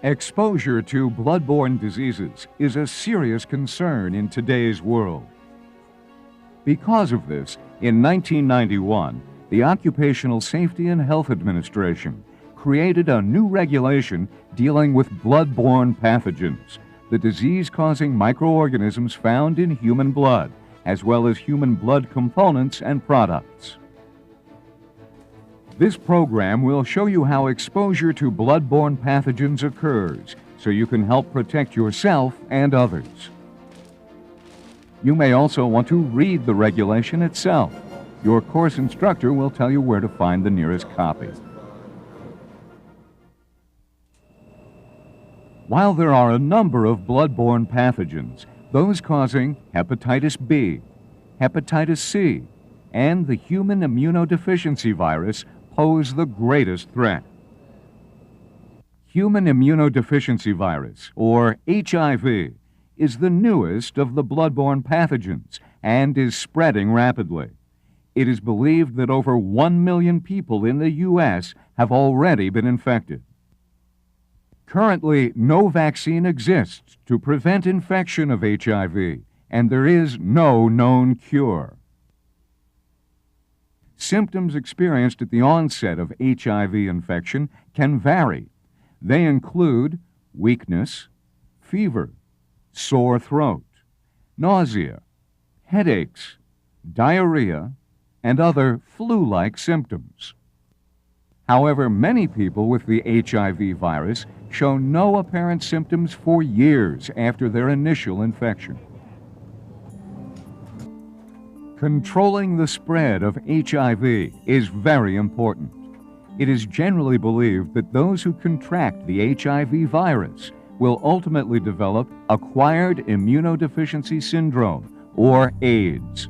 Exposure to bloodborne diseases is a serious concern in today's world. Because of this, in 1991, the Occupational Safety and Health Administration created a new regulation dealing with bloodborne pathogens, the disease-causing microorganisms found in human blood, as well as human blood components and products. This program will show you how exposure to bloodborne pathogens occurs, so you can help protect yourself and others. You may also want to read the regulation itself. Your course instructor will tell you where to find the nearest copy. While there are a number of bloodborne pathogens, those causing hepatitis B, hepatitis C, and the human immunodeficiency virus pose the greatest threat. Human immunodeficiency virus, or HIV, is the newest of the bloodborne pathogens and is spreading rapidly. It is believed that over 1 million people in the U.S. have already been infected. Currently, no vaccine exists to prevent infection of HIV, and there is no known cure. Symptoms experienced at the onset of HIV infection can vary. They include weakness, fever, sore throat, nausea, headaches, diarrhea, and other flu-like symptoms. However, many people with the HIV virus show no apparent symptoms for years after their initial infection. Controlling the spread of HIV is very important. It is generally believed that those who contract the HIV virus will ultimately develop acquired immunodeficiency syndrome, or AIDS.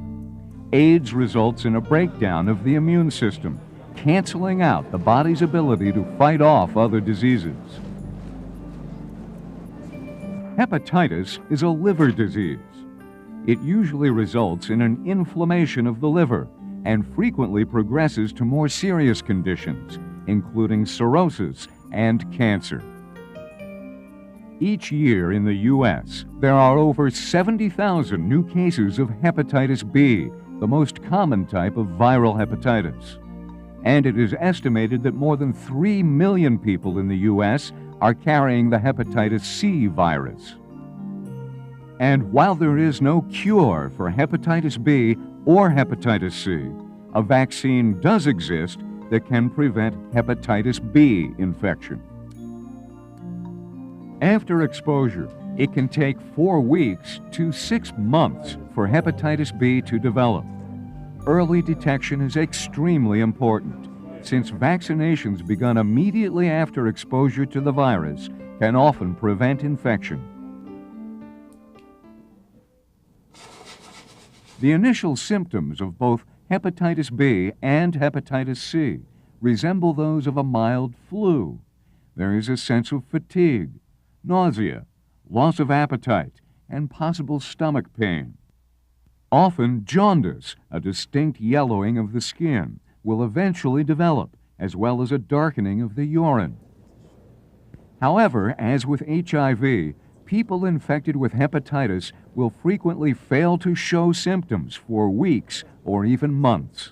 AIDS results in a breakdown of the immune system, canceling out the body's ability to fight off other diseases. Hepatitis is a liver disease. It usually results in an inflammation of the liver and frequently progresses to more serious conditions, including cirrhosis and cancer. Each year in the U.S., there are over 70,000 new cases of hepatitis B, the most common type of viral hepatitis. And it is estimated that more than 3 million people in the U.S. are carrying the hepatitis C virus. And while there is no cure for hepatitis B or hepatitis C, a vaccine does exist that can prevent hepatitis B infection. After exposure, it can take 4 weeks to 6 months for hepatitis B to develop. Early detection is extremely important, since vaccinations begun immediately after exposure to the virus can often prevent infection. The initial symptoms of both hepatitis B and hepatitis C resemble those of a mild flu. There is a sense of fatigue, nausea, loss of appetite, and possible stomach pain. Often, jaundice, a distinct yellowing of the skin, will eventually develop, as well as a darkening of the urine. However, as with HIV, people infected with hepatitis will frequently fail to show symptoms for weeks or even months.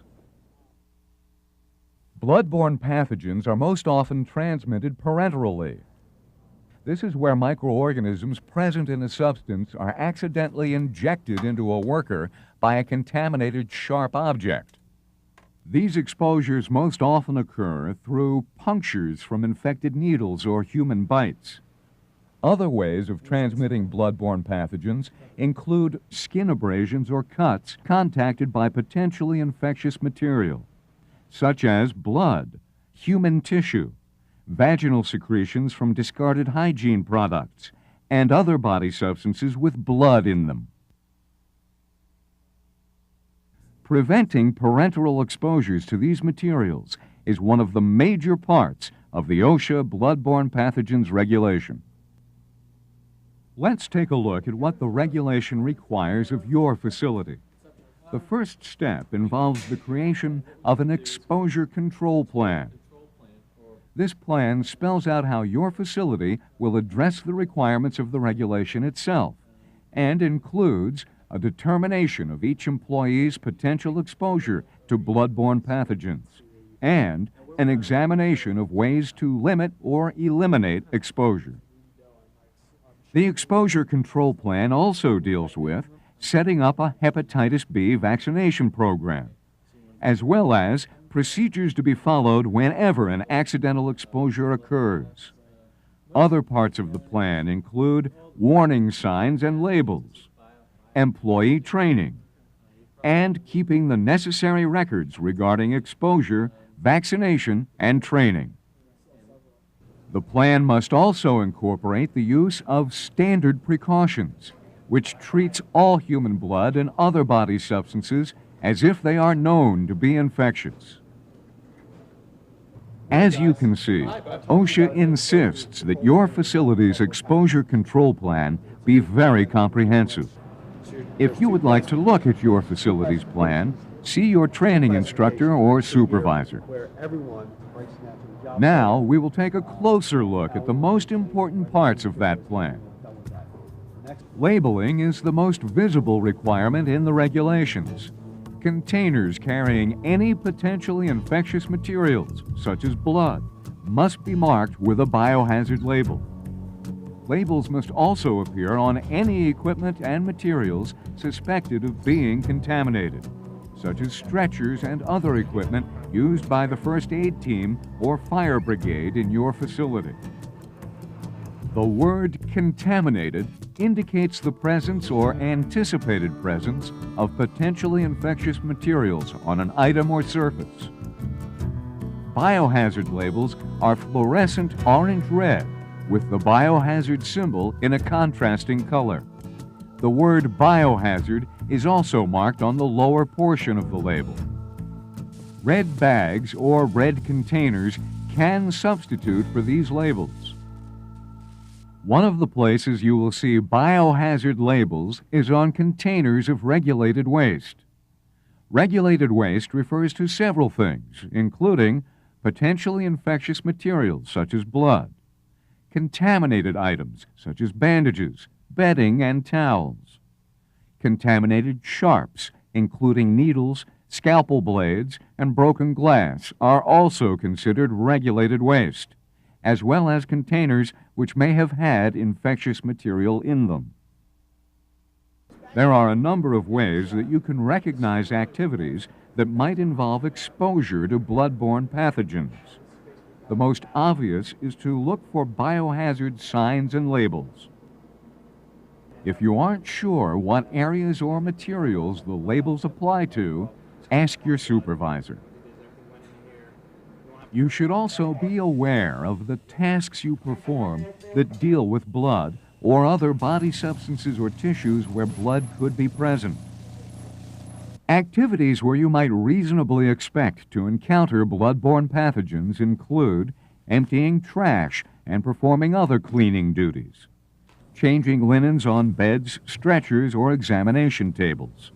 Bloodborne pathogens are most often transmitted parenterally. This is where microorganisms present in a substance are accidentally injected into a worker by a contaminated sharp object. These exposures most often occur through punctures from infected needles or human bites. Other ways of transmitting bloodborne pathogens include skin abrasions or cuts contacted by potentially infectious material, such as blood, human tissue, vaginal secretions from discarded hygiene products, and other body substances with blood in them. Preventing parenteral exposures to these materials is one of the major parts of the OSHA bloodborne pathogens regulation. Let's take a look at what the regulation requires of your facility. The first step involves the creation of an exposure control plan. This plan spells out how your facility will address the requirements of the regulation itself and includes a determination of each employee's potential exposure to bloodborne pathogens and an examination of ways to limit or eliminate exposure. The exposure control plan also deals with setting up a hepatitis B vaccination program, as well as procedures to be followed whenever an accidental exposure occurs. Other parts of the plan include warning signs and labels, employee training, and keeping the necessary records regarding exposure, vaccination, and training. The plan must also incorporate the use of standard precautions, which treats all human blood and other body substances as if they are known to be infectious. As you can see, OSHA insists that your facility's exposure control plan be very comprehensive. If you would like to look at your facility's plan, see your training instructor or supervisor. Now, we will take a closer look at the most important parts of that plan. Labeling is the most visible requirement in the regulations. Containers carrying any potentially infectious materials, such as blood, must be marked with a biohazard label. Labels must also appear on any equipment and materials suspected of being contaminated, such as stretchers and other equipment used by the first aid team or fire brigade in your facility. The word contaminated indicates the presence or anticipated presence of potentially infectious materials on an item or surface. Biohazard labels are fluorescent orange-red with the biohazard symbol in a contrasting color. The word biohazard is also marked on the lower portion of the label. Red bags or red containers can substitute for these labels. One of the places you will see biohazard labels is on containers of regulated waste. Regulated waste refers to several things, including potentially infectious materials such as blood, contaminated items such as bandages, bedding, and towels. Contaminated sharps, including needles, scalpel blades, and broken glass, are also considered regulated waste, as well as containers which may have had infectious material in them. There are a number of ways that you can recognize activities that might involve exposure to bloodborne pathogens. The most obvious is to look for biohazard signs and labels. If you aren't sure what areas or materials the labels apply to, ask your supervisor. You should also be aware of the tasks you perform that deal with blood or other body substances or tissues where blood could be present. Activities where you might reasonably expect to encounter bloodborne pathogens include emptying trash and performing other cleaning duties, changing linens on beds, stretchers, or examination tables,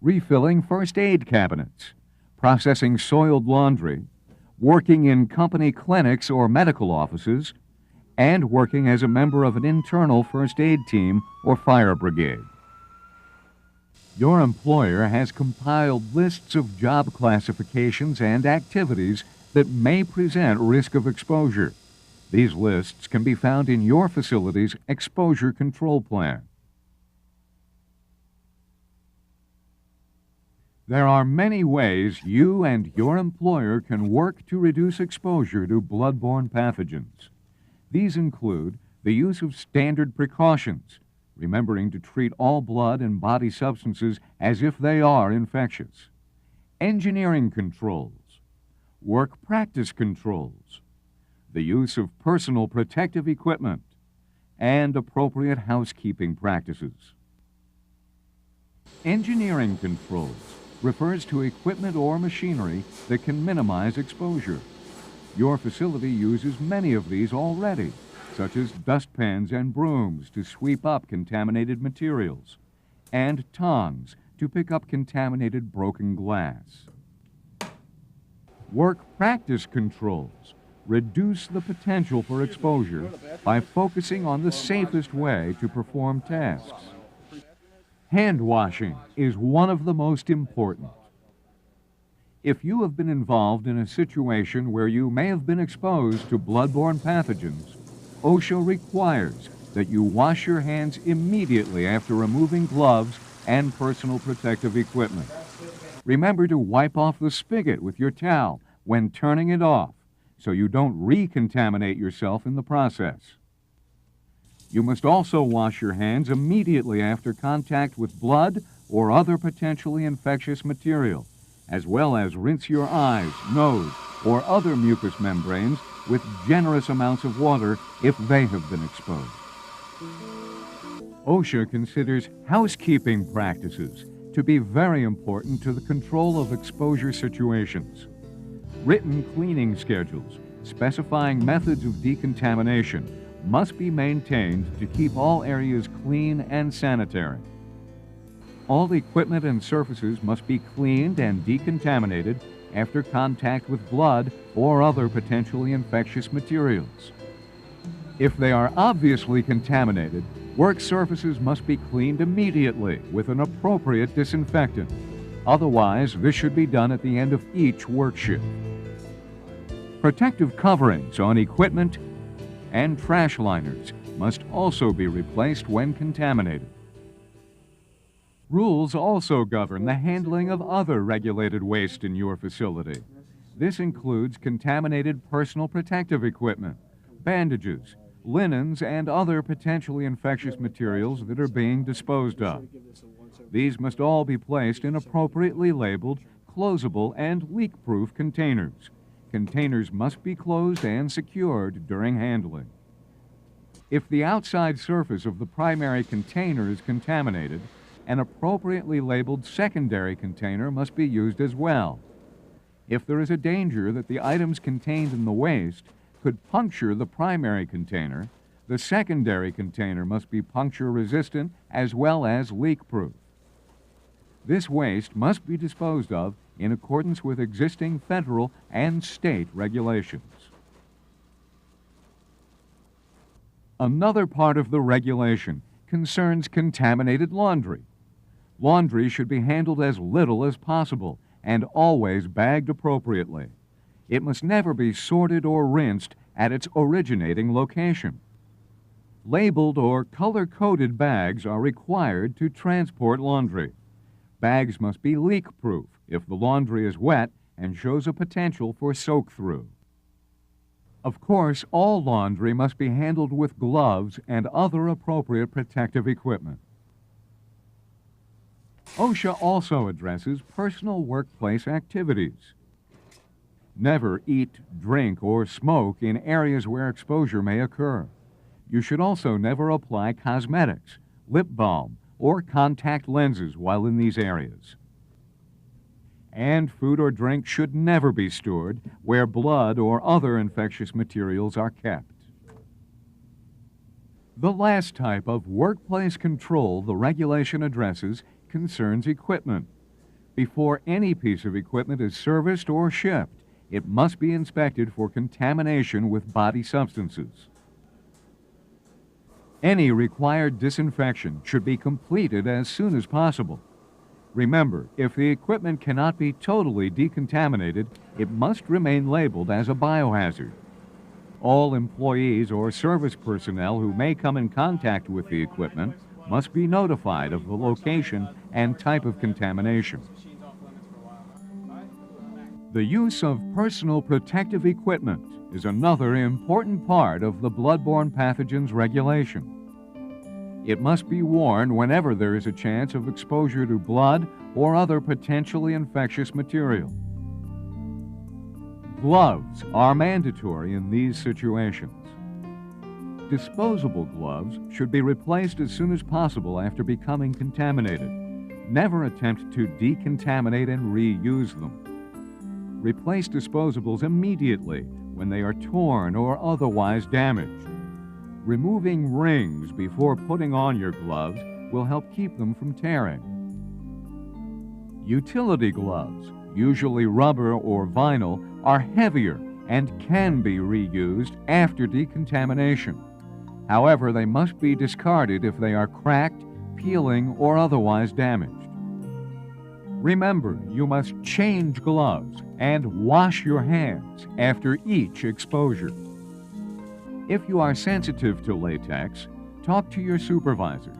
refilling first aid cabinets, processing soiled laundry, working in company clinics or medical offices, and working as a member of an internal first aid team or fire brigade. Your employer has compiled lists of job classifications and activities that may present risk of exposure. These lists can be found in your facility's exposure control plan. There are many ways you and your employer can work to reduce exposure to bloodborne pathogens. These include the use of standard precautions, remembering to treat all blood and body substances as if they are infectious, engineering controls, work practice controls, the use of personal protective equipment, and appropriate housekeeping practices. Engineering controls refers to equipment or machinery that can minimize exposure. Your facility uses many of these already, such as dustpans and brooms to sweep up contaminated materials, and tongs to pick up contaminated broken glass. Work practice controls reduce the potential for exposure by focusing on the safest way to perform tasks. Hand washing is one of the most important. If you have been involved in a situation where you may have been exposed to bloodborne pathogens, OSHA requires that you wash your hands immediately after removing gloves and personal protective equipment. Remember to wipe off the spigot with your towel when turning it off, so you don't recontaminate yourself in the process. You must also wash your hands immediately after contact with blood or other potentially infectious material, as well as rinse your eyes, nose, or other mucous membranes with generous amounts of water if they have been exposed. OSHA considers housekeeping practices to be very important to the control of exposure situations. Written cleaning schedules specifying methods of decontamination must be maintained to keep all areas clean and sanitary. All equipment and surfaces must be cleaned and decontaminated after contact with blood or other potentially infectious materials. If they are obviously contaminated, work surfaces must be cleaned immediately with an appropriate disinfectant. Otherwise, this should be done at the end of each work shift. Protective coverings on equipment and trash liners must also be replaced when contaminated. Rules also govern the handling of other regulated waste in your facility. This includes contaminated personal protective equipment, bandages, linens, and other potentially infectious materials that are being disposed of. These must all be placed in appropriately labeled, closable, and leak-proof containers. Containers must be closed and secured during handling. If the outside surface of the primary container is contaminated, an appropriately labeled secondary container must be used as well. If there is a danger that the items contained in the waste could puncture the primary container, the secondary container must be puncture-resistant as well as leak-proof. This waste must be disposed of in accordance with existing federal and state regulations. Another part of the regulation concerns contaminated laundry. Laundry should be handled as little as possible and always bagged appropriately. It must never be sorted or rinsed at its originating location. Labeled or color-coded bags are required to transport laundry. Bags must be leak-proof if the laundry is wet and shows a potential for soak-through. Of course, all laundry must be handled with gloves and other appropriate protective equipment. OSHA also addresses personal workplace activities. Never eat, drink, or smoke in areas where exposure may occur. You should also never apply cosmetics, lip balm, or contact lenses while in these areas. And food or drink should never be stored where blood or other infectious materials are kept. The last type of workplace control the regulation addresses concerns equipment. Before any piece of equipment is serviced or shipped, it must be inspected for contamination with body substances. Any required disinfection should be completed as soon as possible. Remember, if the equipment cannot be totally decontaminated, it must remain labeled as a biohazard. All employees or service personnel who may come in contact with the equipment must be notified of the location and type of contamination. The use of personal protective equipment is another important part of the bloodborne pathogens regulation. It must be worn whenever there is a chance of exposure to blood or other potentially infectious material. Gloves are mandatory in these situations. Disposable gloves should be replaced as soon as possible after becoming contaminated. Never attempt to decontaminate and reuse them. Replace disposables immediately when they are torn or otherwise damaged. Removing rings before putting on your gloves will help keep them from tearing. Utility gloves, usually rubber or vinyl, are heavier and can be reused after decontamination. However, they must be discarded if they are cracked, peeling, or otherwise damaged. Remember, you must change gloves and wash your hands after each exposure. If you are sensitive to latex, talk to your supervisor.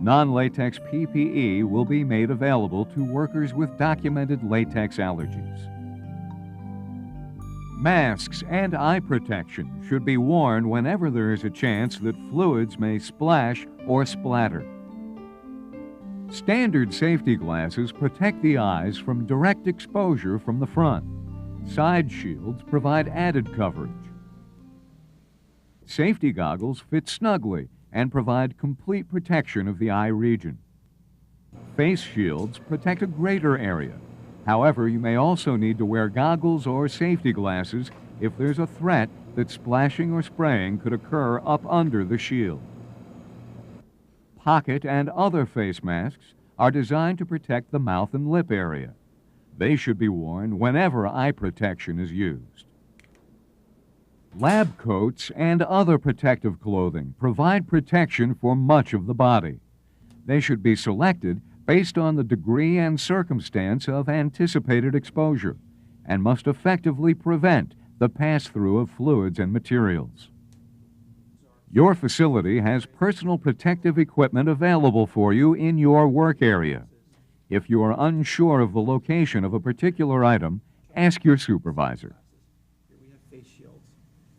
Non-latex PPE will be made available to workers with documented latex allergies. Masks and eye protection should be worn whenever there is a chance that fluids may splash or splatter. Standard safety glasses protect the eyes from direct exposure from the front. Side shields provide added coverage. Safety goggles fit snugly and provide complete protection of the eye region. Face shields protect a greater area. However, you may also need to wear goggles or safety glasses if there's a threat that splashing or spraying could occur up under the shield. Pocket and other face masks are designed to protect the mouth and lip area. They should be worn whenever eye protection is used. Lab coats and other protective clothing provide protection for much of the body. They should be selected based on the degree and circumstance of anticipated exposure and must effectively prevent the pass-through of fluids and materials. Your facility has personal protective equipment available for you in your work area. If you are unsure of the location of a particular item, ask your supervisor. We have face shields.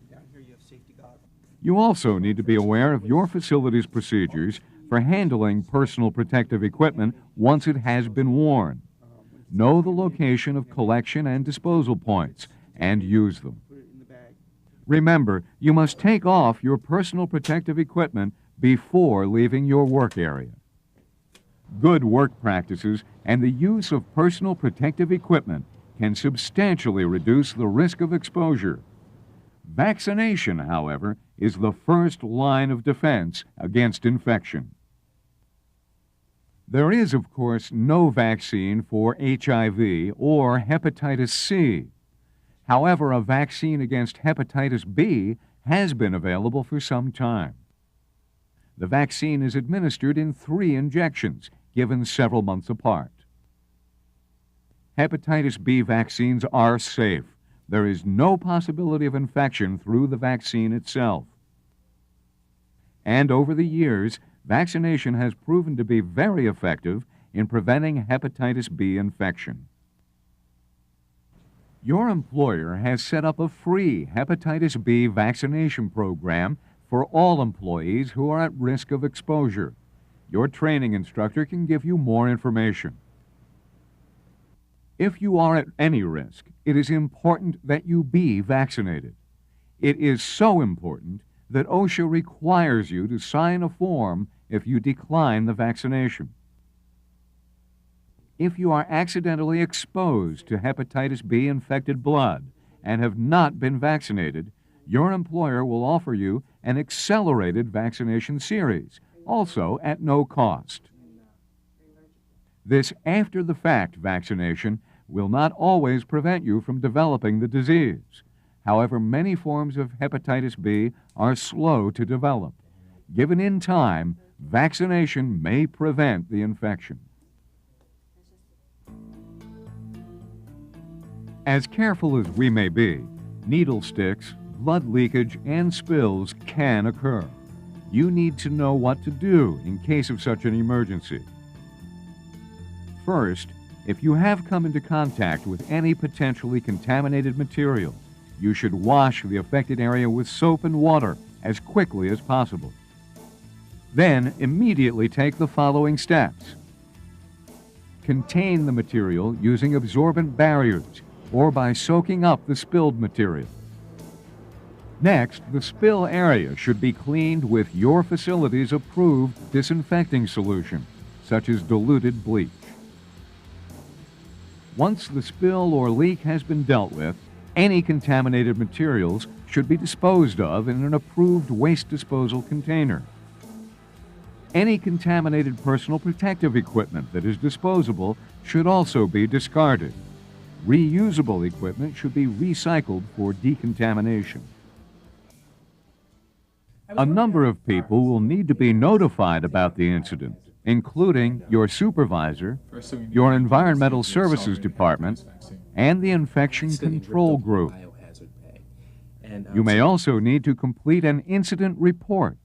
Down here you have safety goggles. You also need to be aware of your facility's procedures for handling personal protective equipment once it has been worn. Know the location of collection and disposal points and use them. Remember, you must take off your personal protective equipment before leaving your work area. Good work practices and the use of personal protective equipment can substantially reduce the risk of exposure. Vaccination, however, is the first line of defense against infection. There is, of course, no vaccine for HIV or hepatitis C. However, a vaccine against hepatitis B has been available for some time. The vaccine is administered in 3 injections, given several months apart. Hepatitis B vaccines are safe. There is no possibility of infection through the vaccine itself. And over the years, vaccination has proven to be very effective in preventing hepatitis B infection. Your employer has set up a free hepatitis B vaccination program for all employees who are at risk of exposure. Your training instructor can give you more information. If you are at any risk, it is important that you be vaccinated. It is so important that OSHA requires you to sign a form if you decline the vaccination. If you are accidentally exposed to hepatitis B infected blood and have not been vaccinated, your employer will offer you an accelerated vaccination series, also at no cost. This after-the-fact vaccination will not always prevent you from developing the disease. However, many forms of hepatitis B are slow to develop. Given in time, vaccination may prevent the infection. As careful as we may be, needle sticks, blood leakage, and spills can occur. You need to know what to do in case of such an emergency. First, if you have come into contact with any potentially contaminated material, you should wash the affected area with soap and water as quickly as possible. Then, immediately take the following steps. Contain the material using absorbent barriers or by soaking up the spilled material. Next, the spill area should be cleaned with your facility's approved disinfecting solution, such as diluted bleach. Once the spill or leak has been dealt with, any contaminated materials should be disposed of in an approved waste disposal container. Any contaminated personal protective equipment that is disposable should also be discarded. Reusable equipment should be recycled for decontamination. A number of people will need to be notified about the incident, including your supervisor, your environmental services department, and the infection control group. You may also need to complete an incident report.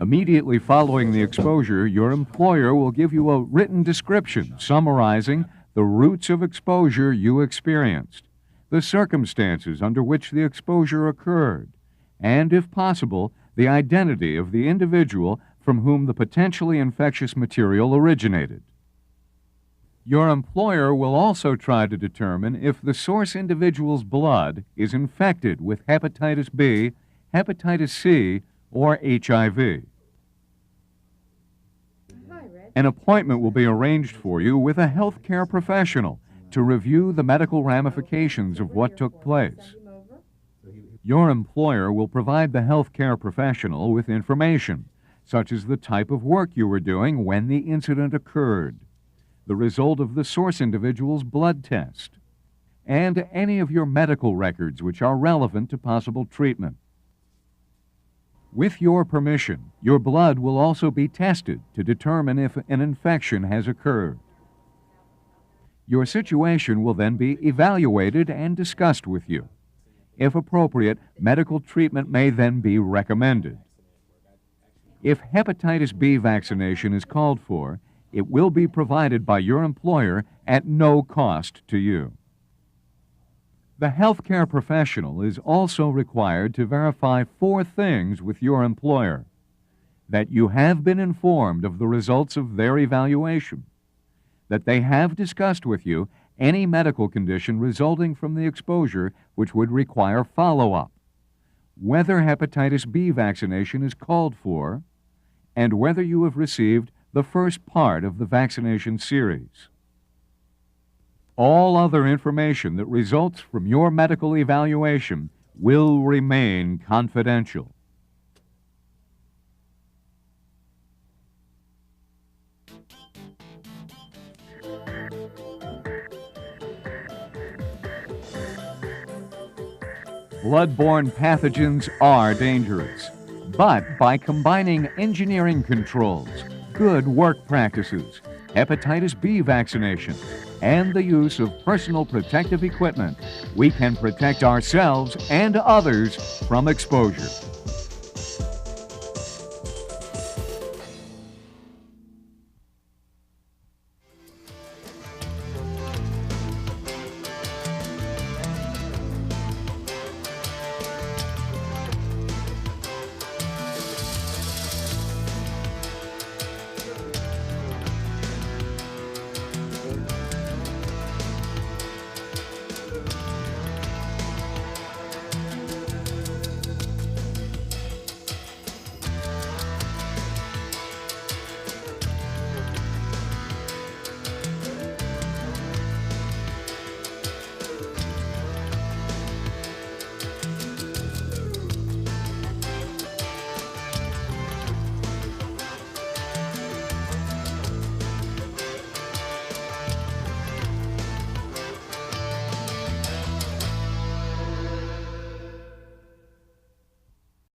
Immediately following the exposure, your employer will give you a written description summarizing the routes of exposure you experienced, the circumstances under which the exposure occurred, and, if possible, the identity of the individual from whom the potentially infectious material originated. Your employer will also try to determine if the source individual's blood is infected with hepatitis B, hepatitis C, or HIV. An appointment will be arranged for you with a healthcare professional to review the medical ramifications of what took place. Your employer will provide the healthcare professional with information, such as the type of work you were doing when the incident occurred, the result of the source individual's blood test, and any of your medical records which are relevant to possible treatment. With your permission, your blood will also be tested to determine if an infection has occurred. Your situation will then be evaluated and discussed with you. If appropriate, medical treatment may then be recommended. If hepatitis B vaccination is called for, it will be provided by your employer at no cost to you. The healthcare professional is also required to verify 4 things with your employer: that you have been informed of the results of their evaluation, that they have discussed with you any medical condition resulting from the exposure which would require follow-up, whether hepatitis B vaccination is called for, and whether you have received the first part of the vaccination series. All other information that results from your medical evaluation will remain confidential. Bloodborne pathogens are dangerous, but by combining engineering controls, good work practices, hepatitis B vaccination, and the use of personal protective equipment, we can protect ourselves and others from exposure.